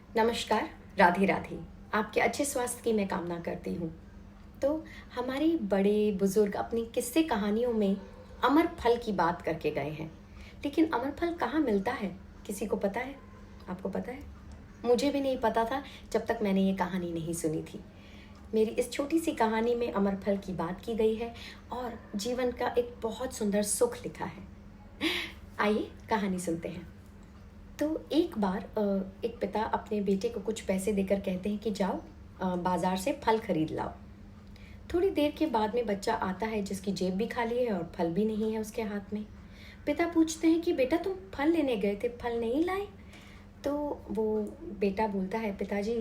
नमस्कार। राधे राधे। आपके अच्छे स्वास्थ्य की मैं कामना करती हूँ। तो हमारे बड़े बुजुर्ग अपनी किस्से कहानियों में अमर फल की बात करके गए हैं। लेकिन अमर फल कहाँ मिलता है? किसी को पता है? आपको पता है? मुझे भी नहीं पता था जब तक मैंने ये कहानी नहीं सुनी थी। मेरी इस छोटी सी कहानी में अमर फल की बात की गई है और जीवन का एक बहुत सुंदर सुख लिखा है। आइए कहानी सुनते हैं। तो एक बार एक पिता अपने बेटे को कुछ पैसे देकर कहते हैं कि जाओ बाजार से फल खरीद लाओ। थोड़ी देर के बाद में बच्चा आता है जिसकी जेब भी खाली है और फल भी नहीं है उसके हाथ में। पिता पूछते हैं कि बेटा तुम फल लेने गए थे, फल नहीं लाए? तो वो बेटा बोलता है, पिताजी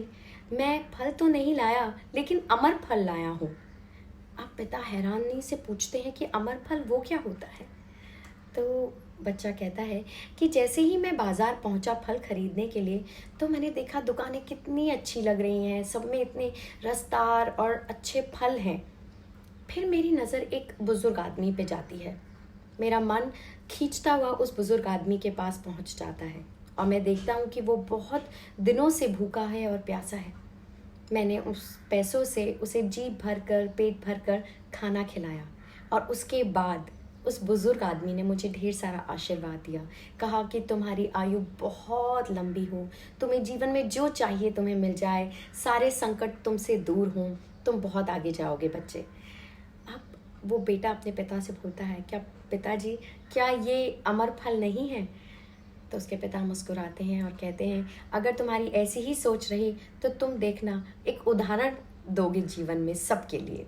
मैं फल तो नहीं लाया लेकिन अमर फल लाया हूँ। अब पिता हैरानी से पूछते हैं कि अमर फल वो क्या होता है? तो बच्चा कहता है कि जैसे ही मैं बाज़ार पहुंचा फल खरीदने के लिए, तो मैंने देखा दुकानें कितनी अच्छी लग रही हैं, सब में इतने रसदार और अच्छे फल हैं। फिर मेरी नज़र एक बुज़ुर्ग आदमी पे जाती है। मेरा मन खींचता हुआ उस बुज़ुर्ग आदमी के पास पहुंच जाता है और मैं देखता हूँ कि वो बहुत दिनों से भूखा है और प्यासा है। मैंने उस पैसों से उसे जी भर कर, पेट भर कर खाना खिलाया और उसके बाद उस बुज़ुर्ग आदमी ने मुझे ढेर सारा आशीर्वाद दिया। कहा कि तुम्हारी आयु बहुत लंबी हो, तुम्हें जीवन में जो चाहिए तुम्हें मिल जाए, सारे संकट तुमसे दूर हों, तुम बहुत आगे जाओगे बच्चे। अब वो बेटा अपने पिता से बोलता है, क्या पिताजी, क्या ये अमर फल नहीं है? तो उसके पिता मुस्कुराते हैं और कहते हैं, अगर तुम्हारी ऐसी ही सोच रही तो तुम देखना एक उदाहरण दोगे जीवन में सबके लिए।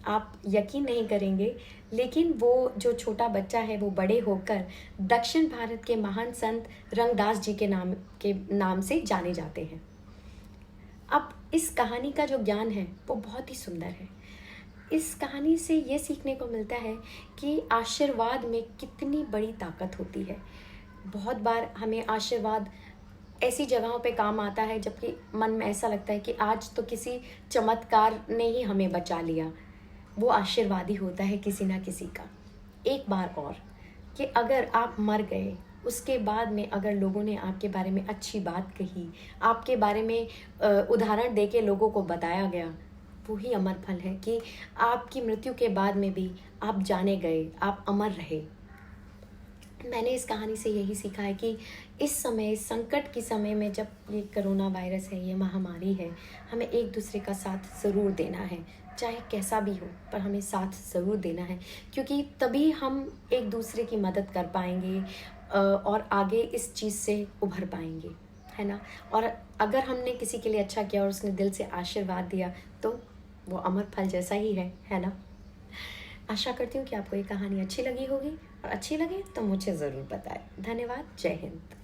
आप यकीन नहीं करेंगे, लेकिन वो जो छोटा बच्चा है वो बड़े होकर दक्षिण भारत के महान संत रंगदास जी के नाम से जाने जाते हैं। अब इस कहानी का जो ज्ञान है वो बहुत ही सुंदर है। इस कहानी से ये सीखने को मिलता है कि आशीर्वाद में कितनी बड़ी ताकत होती है। बहुत बार हमें आशीर्वाद ऐसी जगहों पे काम आता है जबकि मन में ऐसा लगता है कि आज तो किसी चमत्कार ने ही हमें बचा लिया। वो आशीर्वाद ही होता है किसी ना किसी का। एक बार और, कि अगर आप मर गए, उसके बाद में अगर लोगों ने आपके बारे में अच्छी बात कही, आपके बारे में उदाहरण दे के लोगों को बताया गया, वो ही अमर फल है कि आपकी मृत्यु के बाद में भी आप जाने गए, आप अमर रहे। मैंने इस कहानी से यही सीखा है कि इस समय, संकट के समय में, जब ये कोरोना वायरस है, ये महामारी है, हमें एक दूसरे का साथ ज़रूर देना है, चाहे कैसा भी हो, पर हमें साथ ज़रूर देना है, क्योंकि तभी हम एक दूसरे की मदद कर पाएंगे और आगे इस चीज़ से उभर पाएंगे, है ना? और अगर हमने किसी के लिए अच्छा किया और उसने दिल से आशीर्वाद दिया, तो वो अमर फल जैसा ही है ना? आशा करती हूँ कि आपको ये कहानी अच्छी लगी होगी और अच्छी लगे तो मुझे ज़रूर बताएं। धन्यवाद। जय हिंद।